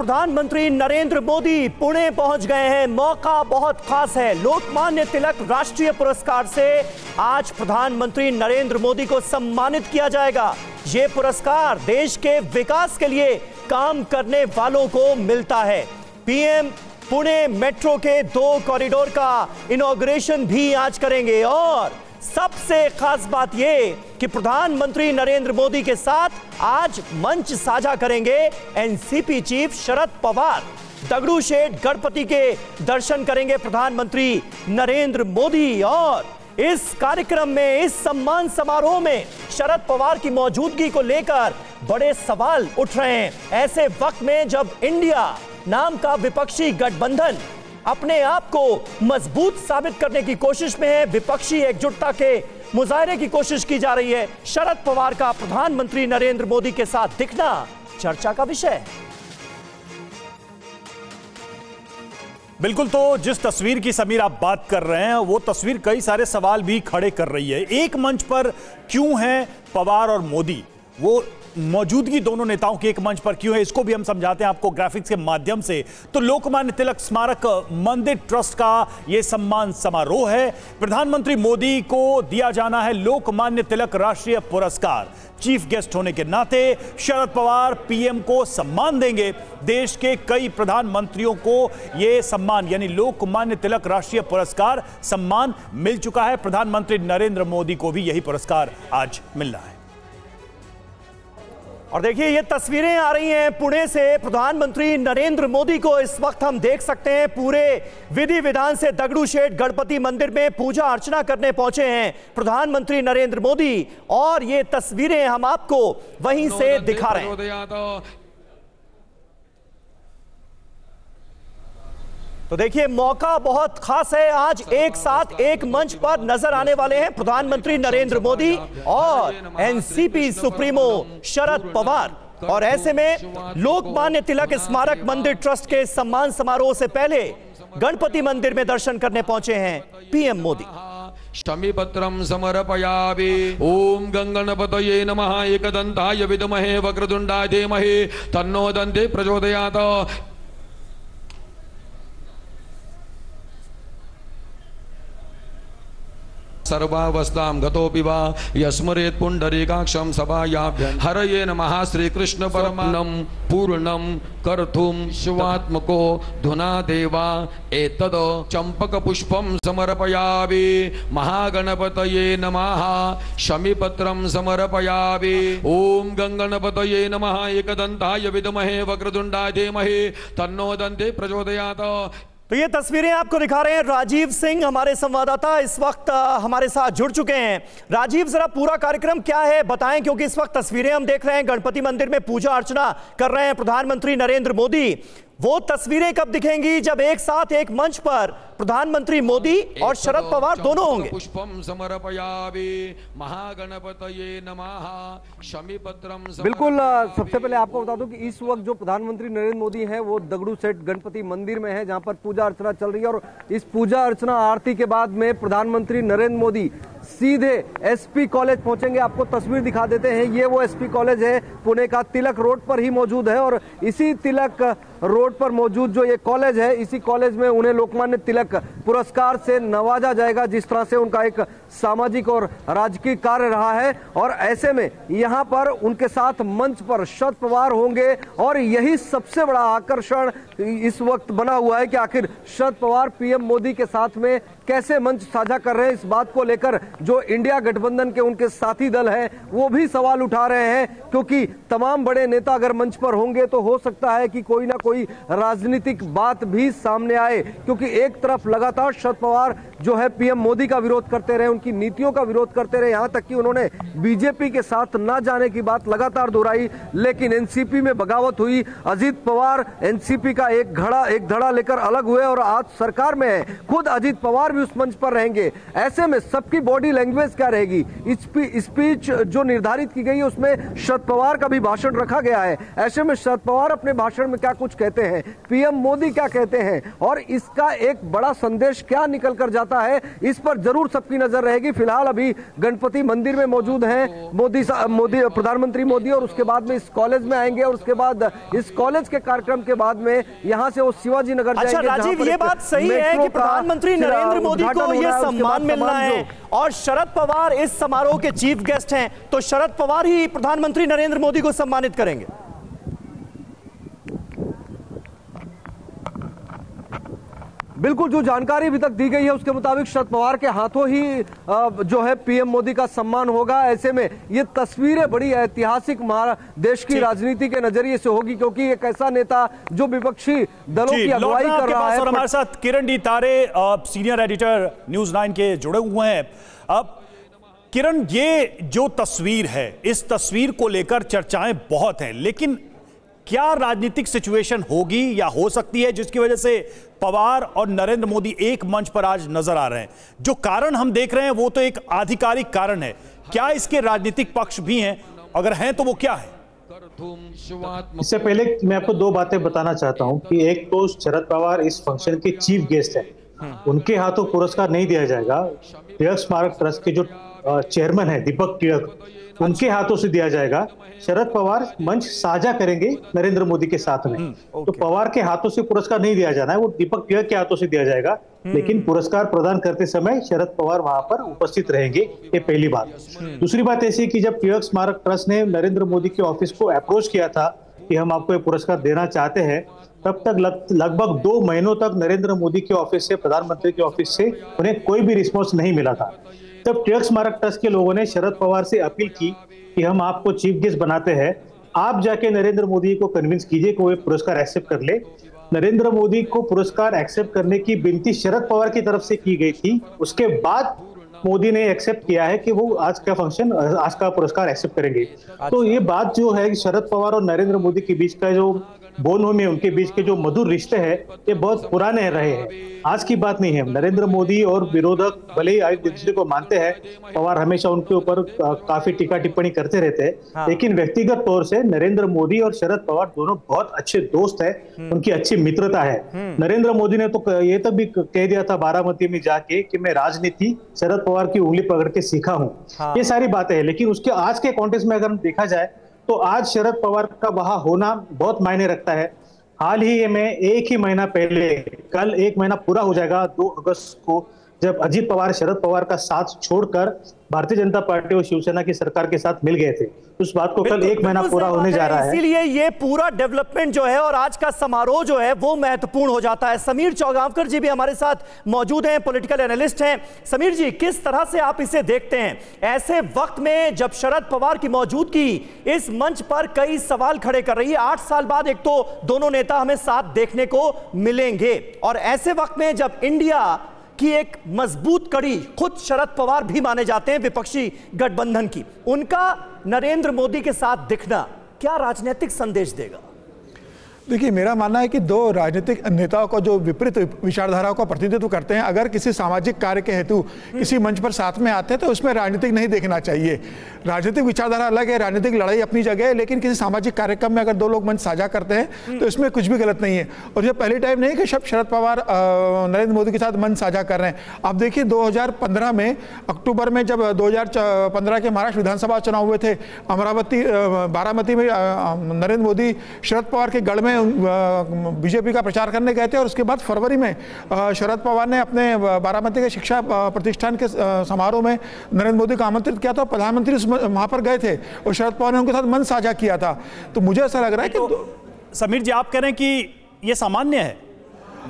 प्रधानमंत्री नरेंद्र मोदी पुणे पहुंच गए हैं। मौका बहुत खास है। लोकमान्य तिलक राष्ट्रीय पुरस्कार से आज प्रधानमंत्री नरेंद्र मोदी को सम्मानित किया जाएगा। यह पुरस्कार देश के विकास के लिए काम करने वालों को मिलता है। पीएम पुणे मेट्रो के 2 कॉरिडोर का इनॉग्रेशन भी आज करेंगे और सबसे खास बात यह कि प्रधानमंत्री नरेंद्र मोदी के साथ आज मंच साझा करेंगे एनसीपी चीफ शरद पवार। दगड़ू शेठ गणपति के दर्शन करेंगे प्रधानमंत्री नरेंद्र मोदी और इस कार्यक्रम में, इस सम्मान समारोह में शरद पवार की मौजूदगी को लेकर बड़े सवाल उठ रहे हैं। ऐसे वक्त में जब इंडिया नाम का विपक्षी गठबंधन अपने आप को मजबूत साबित करने की कोशिश में है, विपक्षी एकजुटता के मुजाहरे की कोशिश की जा रही है, शरद पवार का प्रधानमंत्री नरेंद्र मोदी के साथ दिखना चर्चा का विषय है। बिल्कुल, तो जिस तस्वीर की समीर आप बात कर रहे हैं वो तस्वीर कई सारे सवाल भी खड़े कर रही है। एक मंच पर क्यों हैं पवार और मोदी, वो मौजूदगी दोनों नेताओं की एक मंच पर क्यों है, इसको भी हम समझाते हैं आपको ग्राफिक्स के माध्यम से। तो लोकमान्य तिलक स्मारक मंदिर ट्रस्ट का यह सम्मान समारोह है। प्रधानमंत्री मोदी को दिया जाना है लोकमान्य तिलक राष्ट्रीय पुरस्कार। चीफ गेस्ट होने के नाते शरद पवार पीएम को सम्मान देंगे। देश के कई प्रधानमंत्रियों को यह सम्मान यानी लोकमान्य तिलक राष्ट्रीय पुरस्कार सम्मान मिल चुका है। प्रधानमंत्री नरेंद्र मोदी को भी यही पुरस्कार आज मिलना है। और देखिए ये तस्वीरें आ रही हैं पुणे से। प्रधानमंत्री नरेंद्र मोदी को इस वक्त हम देख सकते हैं पूरे विधि विधान से दगड़ू शेठ गणपति मंदिर में पूजा अर्चना करने पहुंचे हैं प्रधानमंत्री नरेंद्र मोदी और ये तस्वीरें हम आपको वहीं से दिखा रहे हैं। तो देखिए मौका बहुत खास है। आज एक साथ एक मंच पर नजर आने वाले हैं प्रधानमंत्री नरेंद्र मोदी और एनसीपी सुप्रीमो शरद पवार। और ऐसे में लोकमान्य तिलक स्मारक मंदिर ट्रस्ट के सम्मान समारोह से पहले गणपति मंदिर में दर्शन करने पहुंचे हैं पीएम मोदी। शमीपत्रं समर्पयामि। ओम गंगणपतये नमः। एकदंताय विद्महे वक्रतुंडाय धीमहि तन्नो दन्ते प्रचोदयात्। सर्वावस्थां गतोऽपि वा यस्मरेत् पुंडरीकाक्षं सभायां हरये नमः। श्री कृष्ण परमानंदं पूर्णं कर्तुं शिवात्मको धुना देवा एतद् चंपक पुष्पं समर्पयामि। महागणपतये नमः। शमीपत्रं समर्पयामि। ओम गंगणपतये नमः। एकदंताय विद्महे वक्रतुंडाय धीमहि तन्नो दन्ते प्रचोदयात्। तो ये तस्वीरें आपको दिखा रहे हैं राजीव सिंह, हमारे संवाददाता इस वक्त हमारे साथ जुड़ चुके हैं। राजीव, जरा पूरा कार्यक्रम क्या है बताएं, क्योंकि इस वक्त तस्वीरें हम देख रहे हैं गणपति मंदिर में पूजा अर्चना कर रहे हैं प्रधानमंत्री नरेंद्र मोदी। वो तस्वीरें कब दिखेंगी जब एक साथ एक मंच पर प्रधानमंत्री मोदी और शरद पवार दोनों होंगे? पुष्पम समर्पयामि। महागणपतये नमः। शमीपत्रम। बिल्कुल, सबसे पहले आपको बता दूं कि इस वक्त जो प्रधानमंत्री नरेंद्र मोदी हैं वो दगड़ू शेठ गणपति मंदिर में है जहां पर पूजा अर्चना चल रही है और इस पूजा अर्चना आरती के बाद में प्रधानमंत्री नरेंद्र मोदी सीधे एसपी कॉलेज पहुंचेंगे। आपको तस्वीर दिखा देते हैं, ये वो एसपी कॉलेज है पुणे का, तिलक रोड पर ही मौजूद है और इसी तिलक रोड पर मौजूद जो ये कॉलेज है, इसी कॉलेज में उन्हें लोकमान्य तिलक पुरस्कार से नवाजा जाएगा, जिस तरह से उनका एक सामाजिक और राजकीय कार्य रहा है। और ऐसे में यहाँ पर उनके साथ मंच पर शरद पवार होंगे और यही सबसे बड़ा आकर्षण इस वक्त बना हुआ है कि आखिर शरद पवार पीएम मोदी के साथ में कैसे मंच साझा कर रहे हैं। इस बात को लेकर जो इंडिया गठबंधन के उनके साथी दल हैं वो भी सवाल उठा रहे हैं, क्योंकि तमाम बड़े नेता अगर मंच पर होंगे तो हो सकता है कि कोई ना कोई राजनीतिक बात भी सामने आए, क्योंकि एक तरफ लगातार शरद पवार जो है पीएम मोदी का विरोध करते रहे, उनकी नीतियों का विरोध करते रहे, यहां तक कि उन्होंने बीजेपी के साथ न जाने की बात लगातार दोहराई। लेकिन एनसीपी में बगावत हुई, अजीत पवार एनसीपी का एक धड़ा लेकर अलग हुए और आज सरकार में है, खुद अजीत पवार भी उस मंच पर रहेंगे। ऐसे में सबकी बॉडी लैंग्वेज क्या रहेगी? स्पीच जो निर्धारित की गई है उसमें शरद पवार का भी भाषण रखा गया है। ऐसे में शरद पवार अपने भाषण में क्या कुछ कहते हैं, पीएम मोदी क्या कहते हैं और इसका एक बड़ा संदेश क्या निकल कर जाता है, इस पर जरूर सबकी नजर रहेगी। फिलहाल अभी गणपति मंदिर में मौजूद हैं मोदी प्रधानमंत्री मोदी, और उसके बाद में इस कॉलेज में आएंगे, और उसके बाद इस कॉलेज के कार्यक्रम के बाद में यहां से वो शिवाजी नगर जाएंगे। अच्छा राजीव, ये बात सही है कि प्रधानमंत्री नरेंद्र मोदी को ये सम्मान मिलना है और शरद पवार इस समारोह के चीफ गेस्ट हैं, तो शरद पवार ही प्रधानमंत्री नरेंद्र मोदी को सम्मानित करेंगे। बिल्कुल, जो जानकारी अभी तक दी गई है उसके मुताबिक शरद पवार के हाथों ही जो है पीएम मोदी का सम्मान होगा। ऐसे में ये तस्वीरें बड़ी ऐतिहासिक देश की राजनीति के नजरिए से होगी, क्योंकि एक ऐसा नेता जो विपक्षी दलों की अगुवाई कर रहा है। और हमारे साथ किरण डी तारे, सीनियर एडिटर न्यूज़ 9 के जुड़े हुए हैं। अब किरण, ये जो तस्वीर है, इस तस्वीर को लेकर चर्चाएं बहुत हैं, लेकिन क्या राजनीतिक सिचुएशन होगी या हो सकती है जिसकी वजह से पवार और नरेंद्र मोदी एक मंच पर आज नजर आ रहे हैं? जो कारण हम देख रहे हैं वो तो एक आधिकारिक कारण है, क्या इसके राजनीतिक पक्ष भी हैं? अगर हैं तो वो क्या है? इससे पहले मैं आपको दो बातें बताना चाहता हूं कि एक तो शरद पवार इस फंक्शन के चीफ गेस्ट हैं, उनके हाथों पुरस्कार नहीं दिया जाएगा। टिळक स्मारक ट्रस्ट के जो चेयरमैन है दीपक टिळक, उनके हाथों से दिया जाएगा। शरद पवार मंच साझा करेंगे नरेंद्र मोदी के साथ में, तो पवार के हाथों से पुरस्कार नहीं दिया जाना है, वो दीपक टिळक के हाथों से दिया जाएगा। लेकिन पुरस्कार प्रदान करते समय शरद पवार वहां पर उपस्थित रहेंगे, ये पहली बात। दूसरी बात ऐसी कि जब टिळक स्मारक ट्रस्ट ने नरेंद्र मोदी के ऑफिस को अप्रोच किया था कि हम आपको ये पुरस्कार देना चाहते हैं, तब तक लगभग 2 महीनों तक नरेंद्र मोदी के ऑफिस से, प्रधानमंत्री के ऑफिस से उन्हें कोई भी रिस्पॉन्स नहीं मिला था। तब टिळक स्मारक ट्रस्ट के लोगों ने शरद पवार से अपील की कि हम आपको चीफ गेस्ट बनाते हैं, आप जाके नरेंद्र मोदी को कन्विंस कीजिए कि वो पुरस्कार एक्सेप्ट कर ले। नरेंद्र मोदी को पुरस्कार एक्सेप्ट करने की विनती शरद पवार की तरफ से की गई थी। उसके बाद मोदी ने एक्सेप्ट किया है कि वो आज का पुरस्कार एक्सेप्ट करेंगे। तो ये बात जो है शरद पवार और नरेंद्र मोदी के बीच का जो बोनों में उनके बीच के जो मधुर रिश्ते हैं, ये बहुत पुराने रहे हैं, आज की बात नहीं है। नरेंद्र मोदी और विरोधक भले ही एक दूसरे को मानते हैं, पवार हमेशा उनके ऊपर काफी टीका टिप्पणी करते रहते हैं, लेकिन व्यक्तिगत तौर से नरेंद्र मोदी और शरद पवार दोनों बहुत अच्छे दोस्त हैं, उनकी अच्छी मित्रता है। नरेंद्र मोदी ने तो ये तक भी कह दिया था बारामती में जाके कि मैं राजनीति शरद पवार की उंगली पकड़ के सीखा हूं। ये सारी बातें हैं, लेकिन उसके आज के कॉन्टेक्स्ट में अगर देखा जाए तो आज शरद पवार का वहां होना बहुत मायने रखता है। हाल ही में एक ही महीना पहले, कल 1 महीना पूरा हो जाएगा 2 अगस्त को, जब अजीत पवार शरद पवार का साथ छोड़कर भारतीय जनता पार्टी और शिवसेना की सरकार के साथ मिल गए थे। उस बात को कल 1 महीना पूरा होने जा रहा है, इसीलिए ये पूरा डेवलपमेंट जो है और आज का समारोह जो है वो महत्वपूर्ण हो जाता है। समीर चौगांवकर जी भी हमारे साथ मौजूद हैं, पॉलिटिकल एनालिस्ट हैं। समीर जी, किस तरह से आप इसे देखते हैं ऐसे वक्त में जब शरद पवार की मौजूदगी इस मंच पर कई सवाल खड़े कर रही है? 8 साल बाद एक तो दोनों नेता हमें साथ देखने को मिलेंगे, और ऐसे वक्त में जब इंडिया की एक मजबूत कड़ी खुद शरद पवार भी माने जाते हैं विपक्षी गठबंधन की, उनका नरेंद्र मोदी के साथ दिखना क्या राजनीतिक संदेश देगा? देखिए, मेरा मानना है कि दो राजनीतिक नेताओं को जो विपरीत विचारधाराओं का प्रतिनिधित्व करते हैं, अगर किसी सामाजिक कार्य के हेतु किसी मंच पर साथ में आते हैं तो उसमें राजनीतिक नहीं देखना चाहिए। राजनीतिक विचारधारा अलग है, राजनीतिक लड़ाई अपनी जगह है, लेकिन किसी सामाजिक कार्यक्रम में अगर 2 लोग मंच साझा करते हैं तो इसमें कुछ भी गलत नहीं है। और ये पहली टाइम नहीं कि शरद पवार नरेंद्र मोदी के साथ मंच साझा कर रहे हैं। आप देखिए 2015 में अक्टूबर में जब 2015 के महाराष्ट्र विधानसभा चुनाव हुए थे, बारामती में नरेंद्र मोदी शरद पवार के गढ़ में बीजेपी का प्रचार करने गए थे, और उसके बाद फरवरी में शरद पवार ने अपने बारामती के शिक्षा प्रतिष्ठान के समारोह में नरेंद्र मोदी को आमंत्रित किया था। प्रधानमंत्री वहां पर गए थे और शरद पवार ने उनके साथ मंच साझा किया था। तो मुझे ऐसा लग रहा है कि समीर जी, आप कह रहे हैं कि ये सामान्य है,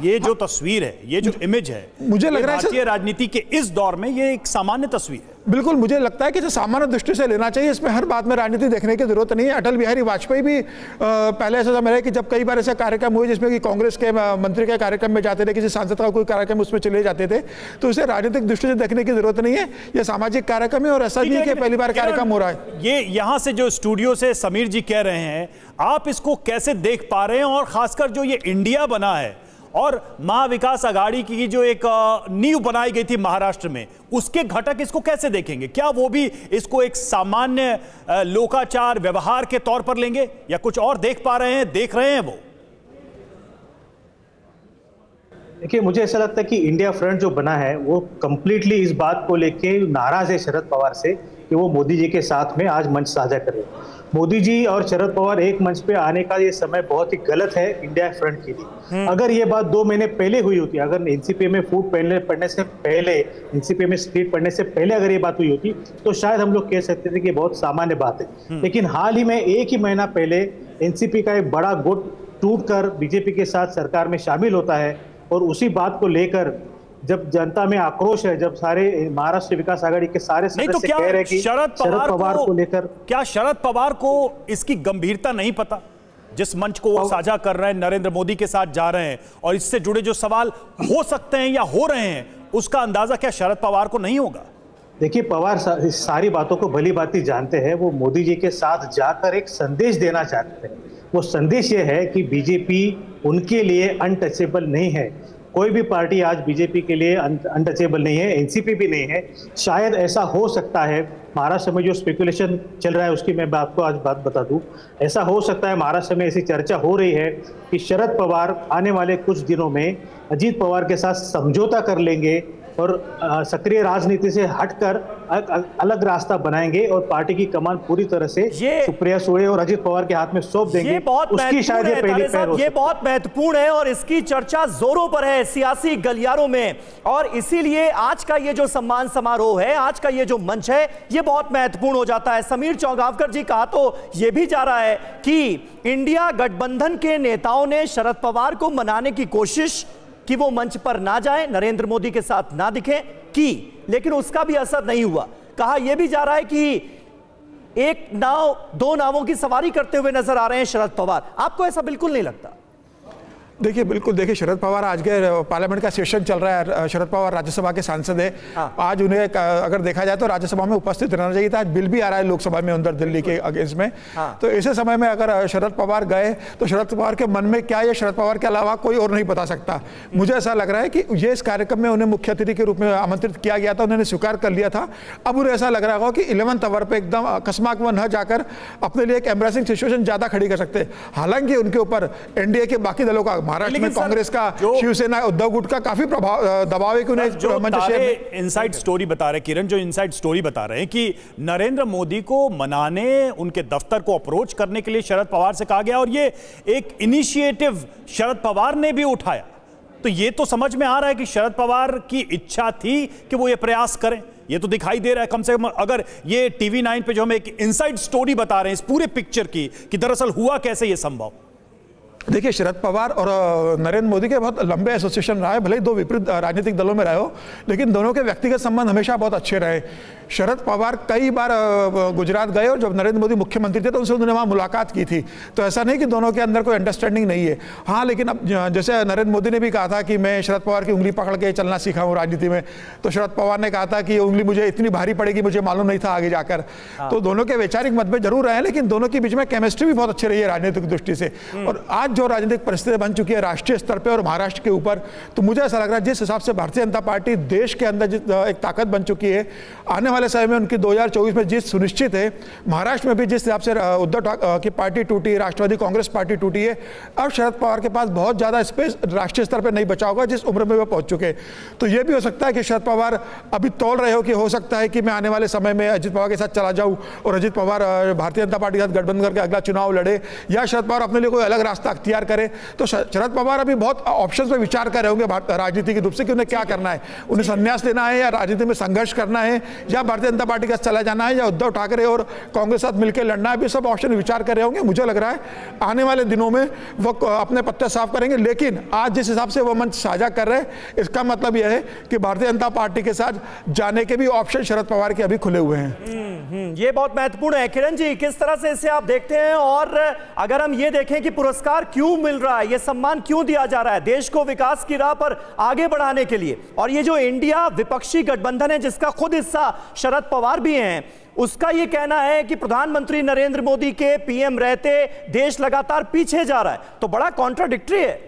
ये जो तस्वीर है, ये जो इमेज है, मुझे लग रहा है भारतीय राजनीति के इस दौर में ये एक सामान्य तस्वीर है। बिल्कुल, मुझे लगता है कि सामान्य दृष्टि से लेना चाहिए, इसमें हर बात में राजनीति देखने की जरूरत नहीं है। अटल बिहारी वाजपेयी भी पहले ऐसा समय रहे कि जब कई बार ऐसे कार्यक्रम हुए जिसमें कि कांग्रेस के मंत्री के कार्यक्रम में जाते थे, किसी सांसद का कोई कार्यक्रम उसमें चले जाते थे, तो इसे राजनीतिक दृष्टि से देखने की जरूरत नहीं है। यह सामाजिक कार्यक्रम है और ऐसा नहीं है कि पहली बार कार्यक्रम हो रहा है। ये यहाँ से जो स्टूडियो से समीर जी कह रहे हैं, आप इसको कैसे देख पा रहे हैं? और खासकर जो ये इंडिया बना है और महाविकास आघाड़ी की जो एक नींव बनाई गई थी महाराष्ट्र में, उसके घटक इसको कैसे देखेंगे? क्या वो भी इसको एक सामान्य लोकाचार व्यवहार के तौर पर लेंगे या कुछ और देख पा रहे हैं, देख रहे हैं वो? देखिए, मुझे ऐसा लगता है कि इंडिया फ्रंट जो बना है वो कंप्लीटली इस बात को लेके नाराज है शरद पवार से कि वो मोदी जी के साथ में आज मंच साझा करें। मोदी जी और शरद पवार एक मंच पे आने का ये समय बहुत ही गलत है इंडिया फ्रंट के लिए। अगर ये बात 2 महीने पहले हुई होती, अगर एनसीपी में फूट पड़ने से पहले, एनसीपी में स्प्लिट पड़ने से पहले अगर ये बात हुई होती तो शायद हम लोग कह सकते थे कि बहुत सामान्य बात है। लेकिन हाल ही में 1 ही महीना पहले एनसीपी का एक बड़ा गुट टूटकर बीजेपी के साथ सरकार में शामिल होता है और उसी बात को लेकर जब जनता में आक्रोश है, जब सारे महाराष्ट्र विकास आघाड़ी के सारे सदस्य कह रहे हैं कि शरद पवार को लेकर, क्या शरद पवार को इसकी गंभीरता नहीं पता? जिस मंच को वो साझा कर रहे हैं, नरेंद्र मोदी के साथ जा रहे हैं और इससे जुड़े जो सवाल हो सकते हैं या हो रहे हैं, उसका अंदाजा क्या शरद पवार को नहीं होगा? देखिए, पवार सारी बातों को भली भांति जानते हैं। वो मोदी जी के साथ जाकर एक संदेश देना चाहते हैं। वो संदेश ये है कि बीजेपी उनके लिए अनटचेबल नहीं है। कोई भी पार्टी आज बीजेपी के लिए अनटचेबल नहीं है, एनसीपी भी नहीं है। शायद ऐसा हो सकता है, महाराष्ट्र में जो स्पेकुलेशन चल रहा है उसकी मैं आपको आज बात बता दूं, ऐसा हो सकता है, महाराष्ट्र में ऐसी चर्चा हो रही है कि शरद पवार आने वाले कुछ दिनों में अजीत पवार के साथ समझौता कर लेंगे और सक्रिय राजनीति से हटकर अलग रास्ता बनाएंगे और पार्टी की कमान पूरी तरह से सुप्रिया सुळे और अजीत पवार के हाथ में सौंप देंगे। उसकी शायद ये पहली पैर ये बहुत महत्वपूर्ण है और इसकी चर्चा जोरों पर है सियासी गलियारों में, और इसीलिए आज का ये जो सम्मान समारोह है, आज का ये जो मंच है, ये बहुत महत्वपूर्ण हो जाता है। समीर चौगावकर जी, कहा तो ये भी जा रहा है कि इंडिया गठबंधन के नेताओं ने शरद पवार को मनाने की कोशिश कि वो मंच पर ना जाएं, नरेंद्र मोदी के साथ ना दिखें की, लेकिन उसका भी असर नहीं हुआ। कहा यह भी जा रहा है कि एक नाव 2 नावों की सवारी करते हुए नजर आ रहे हैं शरद पवार। आपको ऐसा बिल्कुल नहीं लगता? देखिए, बिल्कुल। देखिए, शरद पवार आज के पार्लियामेंट का सेशन चल रहा है। शरद पवार राज्यसभा के सांसद है। आज उन्हें अगर देखा जाए तो राज्यसभा में उपस्थित रहना चाहिए था। आज बिल भी आ रहा है लोकसभा में अंदर दिल्ली के अगेंस्ट में। तो ऐसे समय में अगर शरद पवार गए तो शरद पवार के मन में क्या है, शरद पवार के अलावा कोई और नहीं बता सकता। मुझे ऐसा लग रहा है कि ये इस कार्यक्रम में उन्हें मुख्य अतिथि के रूप में आमंत्रित किया गया था, उन्होंने स्वीकार कर लिया था। अब उन्हें ऐसा लग रहा होगा कि 11th आवर पे एकदम अकस्मात में न जाकर अपने लिए एक एम्ब्रेसिंग सिचुएशन ज्यादा खड़ी कर सकते हैं। हालांकि उनके ऊपर एनडीए के बाकी दलों का, महाराष्ट्र में कांग्रेस का, शिवसेना, उद्धव गुट का काफी दबाव है कि उन्हें जो इनसाइड स्टोरी बता रहे किरण, जो इनसाइड स्टोरी बता रहे हैं कि नरेंद्र मोदी को मनाने, उनके दफ्तर को अप्रोच करने के लिए शरद पवार से कहा गया और ये एक इनिशिएटिव शरद पवार ने भी उठाया। तो ये तो समझ में आ रहा है कि शरद पवार की इच्छा थी कि वो ये प्रयास करें। ये तो दिखाई दे रहा है कम से कम। अगर ये TV9 पे जो हम एक इनसाइड स्टोरी बता रहे हैं इस पूरे पिक्चर की कि दरअसल हुआ कैसे ये संभव। देखिए, शरद पवार और नरेंद्र मोदी के बहुत लंबे एसोसिएशन रहा है। भले ही 2 विपरीत राजनीतिक दलों में रहे हो, लेकिन दोनों के व्यक्तिगत संबंध हमेशा बहुत अच्छे रहे। शरद पवार कई बार गुजरात गए और जब नरेंद्र मोदी मुख्यमंत्री थे तो उनसे उन्होंने वहाँ मुलाकात की थी। तो ऐसा नहीं कि दोनों के अंदर कोई अंडरस्टैंडिंग नहीं है। हाँ, लेकिन अब जैसे नरेंद्र मोदी ने भी कहा था कि मैं शरद पवार की उंगली पकड़ के चलना सीखा हूँ राजनीति में, तो शरद पवार ने कहा था कि ये उंगली मुझे इतनी भारी पड़ेगी, मुझे मालूम नहीं था आगे जाकर। तो दोनों के वैचारिक मतभेद जरूर रहे, लेकिन दोनों के बीच में केमिस्ट्री भी बहुत अच्छी रही है राजनीतिक दृष्टि से। और आज जो राजनीतिक परिस्थिति बन चुकी है राष्ट्रीय स्तर पे और महाराष्ट्र के ऊपर, तो मुझे ऐसा लग रहा है जिस हिसाब से भारतीय जनता पार्टी देश के अंदर एक ताकत बन चुकी है, आने वाले समय में उनकी 2024 में जीत सुनिश्चित है। महाराष्ट्र में भी जिस हिसाब से उद्धव की पार्टी टूटी, राष्ट्रवादी कांग्रेस पार्टी टूटी है, अब शरद पवार के पास बहुत ज्यादा स्पेस राष्ट्रीय स्तर पर नहीं बचा होगा जिस उम्र में वो पहुंच चुके। तो ये भी हो सकता है कि शरद पवार अभी तोल रहे हो कि हो सकता है कि मैं आने वाले समय में अजित पवार के साथ चला जाऊं और अजित पवार भारतीय जनता पार्टी के साथ गठबंधन करके अगला चुनाव लड़े, या शरद पवार अपने लिए कोई अलग रास्ता अख्तियार करे। तो शरद पवार अभी बहुत ऑप्शंस पे विचार कर रहे होंगे राजनीति के रूप से कि उन्हें क्या करना है, उन्हें संन्यास लेना है या राजनीति में संघर्ष करना है, या भारतीय जनता पार्टी के साथ चला जाना है, या उद्धव ठाकरे और कांग्रेस साथ मिलकर लड़ना है। भी सब ऑप्शन विचार कर रहे होंगे। मुझे लग रहा है आने वाले दिनों में वो अपने पत्ते साफ करेंगे। लेकिन आज जिस हिसाब से वो मंच साझा कर रहे हैं, इसका मतलब यह है कि भारतीय जनता पार्टी के साथ जाने के भी ऑप्शन शरद पवार के अभी खुले हुए हैं। ये बहुत महत्वपूर्ण है। किरण जी, किस तरह से इसे आप देखते हैं? और अगर हम ये देखें कि पुरस्कार क्यों मिल रहा है, ये सम्मान क्यों दिया जा रहा है देश को विकास की राह पर आगे बढ़ाने के लिए, और ये जो इंडिया विपक्षी गठबंधन है जिसका खुद हिस्सा शरद पवार भी हैं, उसका ये कहना है कि प्रधानमंत्री नरेंद्र मोदी के पीएम रहते देश लगातार पीछे जा रहा है, तो बड़ा कॉन्ट्राडिक्टरी है।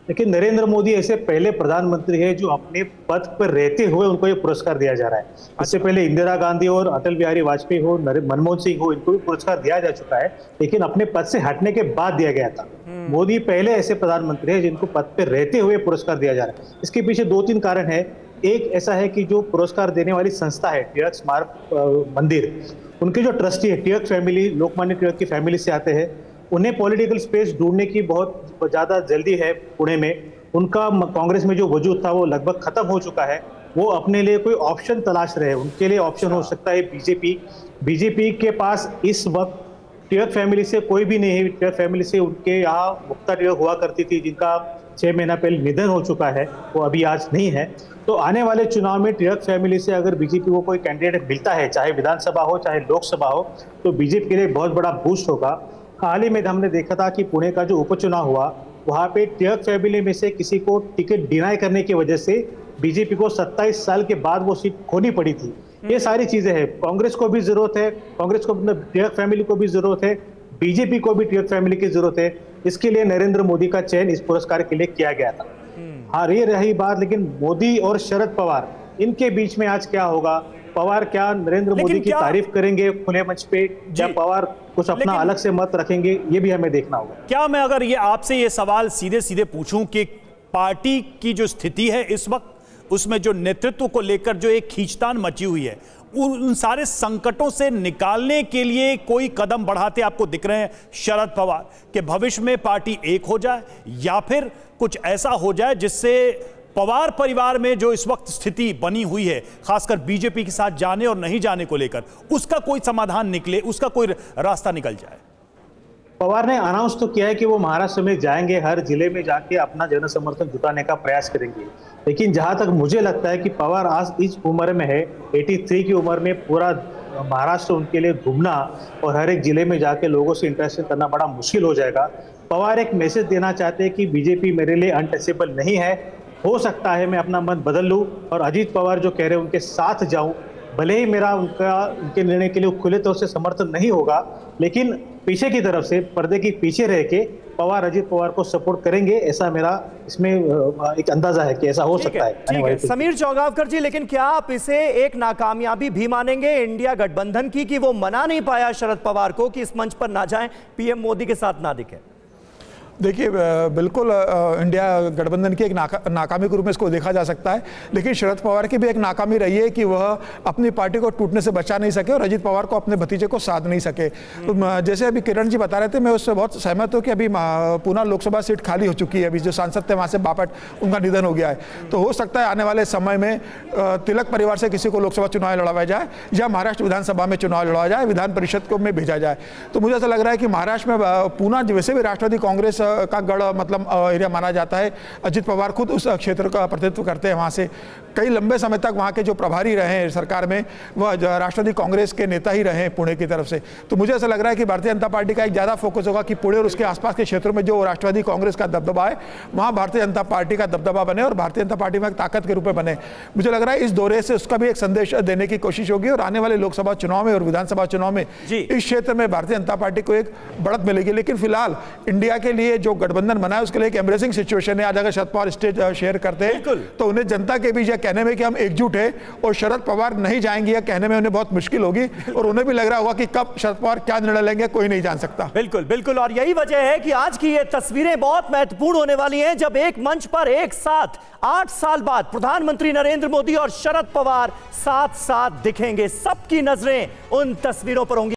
लेकिन नरेंद्र मोदी ऐसे पहले प्रधानमंत्री है जो अपने पद पर रहते हुए उनको ये पुरस्कार दिया जा रहा है। इससे पहले इंदिरा गांधी और अटल बिहारी वाजपेयी हो, मनमोहन सिंह हो, इनको भी पुरस्कार दिया जा चुका है, लेकिन अपने पद से हटने के बाद दिया गया था। मोदी पहले ऐसे प्रधानमंत्री हैं जिनको पद पे रहते हुए पुरस्कार दिया जा रहा है। इसके पीछे 2-3 कारण है। एक ऐसा है कि जो पुरस्कार देने वाली संस्था है टिळक स्मारक मंदिर, उनके जो ट्रस्टी है टिळक फैमिली, लोकमान्य टिळक की फैमिली से आते हैं, उन्हें पॉलिटिकल स्पेस ढूंढने की बहुत ज़्यादा जल्दी है पुणे में। उनका कांग्रेस में जो वजूद था वो लगभग खत्म हो चुका है। वो अपने लिए कोई ऑप्शन तलाश रहे हैं। उनके लिए ऑप्शन हो सकता है बीजेपी के पास इस वक्त टिळक फैमिली से कोई भी नहीं है। टिळक फैमिली से उनके यहाँ मुक्ता टिळक हुआ करती थी, जिनका 6 महीना पहले निधन हो चुका है, वो अभी आज नहीं है। तो आने वाले चुनाव में टिळक फैमिली से अगर बीजेपी को कोई कैंडिडेट मिलता है, चाहे विधानसभा हो चाहे लोकसभा हो, तो बीजेपी के लिए बहुत बड़ा बूस्ट होगा। हाल ही में हमने देखा था कि पुणे का जो उपचुनाव हुआ, वहाँ पे टिळक फैमिली में से किसी को टिकट डिनाई करने की वजह से बीजेपी को 27 साल के बाद वो सीट खोनी पड़ी थी। ये सारी चीजें हैं। कांग्रेस को भी जरूरत है, कांग्रेस को मतलब टिळक फैमिली को भी जरूरत है, बीजेपी को भी टिळक फैमिली की जरूरत है। इसके लिए नरेंद्र मोदी का चयन इस पुरस्कार के लिए किया गया था। हाँ, ये रही बात, लेकिन मोदी और शरद पवार, इनके बीच में आज क्या होगा? पवार क्या नरेंद्र मोदी की तारीफ करेंगे खुले मंच पे, या पवार कुछ अपना अलग से मत रखेंगे? ये भी हमें देखना होगा। क्या मैं अगर ये आपसे ये सवाल सीधे सीधे पूछूं कि पार्टी की जो स्थिति है इस वक्त, उसमें जो नेतृत्व को लेकर जो एक खींचतान मची हुई है, उन सारे संकटों से निकालने के लिए कोई कदम बढ़ाते आपको दिख रहे हैं शरद पवार कि भविष्य में पार्टी एक हो जाए, या फिर कुछ ऐसा हो जाए जिससे पवार परिवार में जो इस वक्त स्थिति बनी हुई है, खासकर बीजेपी के साथ जाने और नहीं जाने को लेकर, उसका कोई समाधान निकले, उसका कोई रास्ता निकल जाए? पवार ने अनाउंस तो किया है कि वो महाराष्ट्र में जाएंगे, हर जिले में जाके अपना जन समर्थन जुटाने का प्रयास करेंगे। लेकिन जहां तक मुझे लगता है कि पवार आज इस उम्र में है, 83 की उम्र में, पूरा महाराष्ट्र उनके लिए घूमना और हर एक जिले में जाके लोगों से इंटरेक्शन करना बड़ा मुश्किल हो जाएगा। पवार एक मैसेज देना चाहते हैं कि बीजेपी मेरे लिए अनटचेबल नहीं है, हो सकता है मैं अपना मन बदल लूं और अजीत पवार जो कह रहे हैं उनके साथ जाऊं। भले ही मेरा उनके निर्णय के लिए खुले तौर से समर्थन नहीं होगा, लेकिन पीछे की तरफ से, पर्दे के पीछे रह के पवार अजीत पवार को सपोर्ट करेंगे, ऐसा मेरा इसमें एक अंदाजा है कि ऐसा हो सकता है। ठीक है समीर चौगावकर जी, लेकिन क्या आप इसे एक नाकामयाबी भी मानेंगे इंडिया गठबंधन की, कि वो मना नहीं पाया शरद पवार को कि इस मंच पर ना जाएं, पीएम मोदी के साथ ना दिखें? देखिए, बिल्कुल इंडिया गठबंधन की एक नाकामी के रूप में इसको देखा जा सकता है, लेकिन शरद पवार की भी एक नाकामी रही है कि वह अपनी पार्टी को टूटने से बचा नहीं सके और अजीत पवार को अपने भतीजे को साध नहीं सके। तो जैसे अभी किरण जी बता रहे थे, मैं उससे बहुत सहमत हूँ कि अभी पूना लोकसभा सीट खाली हो चुकी है। अभी जो सांसद थे वहाँ से बापट, उनका निधन हो गया है। तो हो सकता है आने वाले समय में तिलक परिवार से किसी को लोकसभा चुनाव लड़वाया जाए या महाराष्ट्र विधानसभा में चुनाव लड़वाया जाए, विधान परिषद को में भेजा जाए। तो मुझे ऐसा लग रहा है कि महाराष्ट्र में पूना वैसे भी राष्ट्रवादी कांग्रेस का गढ़ मतलब एरिया माना जाता है। अजीत पवार खुद उस क्षेत्र का प्रतिनिधित्व करते हैं, वहाँ से कई लंबे समय तक वहाँ के जो प्रभारी रहे हैं सरकार में, वह राष्ट्रवादी कांग्रेस के नेता ही रहे हैं पुणे की तरफ से। तो मुझे ऐसा लग रहा है कि भारतीय जनता पार्टी का एक ज़्यादा फोकस होगा कि पुणे और उसके आसपास के क्षेत्रों में जो राष्ट्रवादी कांग्रेस का दबदबा है, वहाँ भारतीय जनता पार्टी का दबदबा बने और भारतीय जनता पार्टी में एक ताकत के रूप में बने। मुझे लग रहा है इस दौरे से उसका भी एक संदेश देने की कोशिश होगी और आने वाले लोकसभा चुनाव में और विधानसभा चुनाव में इस क्षेत्र में भारतीय जनता पार्टी को एक बढ़त मिलेगी। लेकिन फिलहाल इंडिया के लिए जो गठबंधन बना है उसके लिए एक एम्ब्रेसिंग सिचुएशन है। आज अगर शरद पवार स्टेज शेयर करते हैं तो उन्हें जनता के बीच यह कहने में कि हम एकजुट है और शरद पवार नहीं जाएंगे, यह कहने में उन्हें बहुत मुश्किल होगी और उन्हें भी लग रहा होगा कि कब शरद पवार क्या निर्णय लेंगे कोई नहीं जान सकता। बिल्कुल बिल्कुल, और यही वजह है कि आज की ये तस्वीरें बहुत महत्वपूर्ण होने वाली हैं, जब एक मंच पर एक साथ 8 साल बाद प्रधानमंत्री नरेंद्र मोदी और शरद पवार साथ साथ दिखेंगे। सबकी नजरें उन तस्वीरों पर होंगी।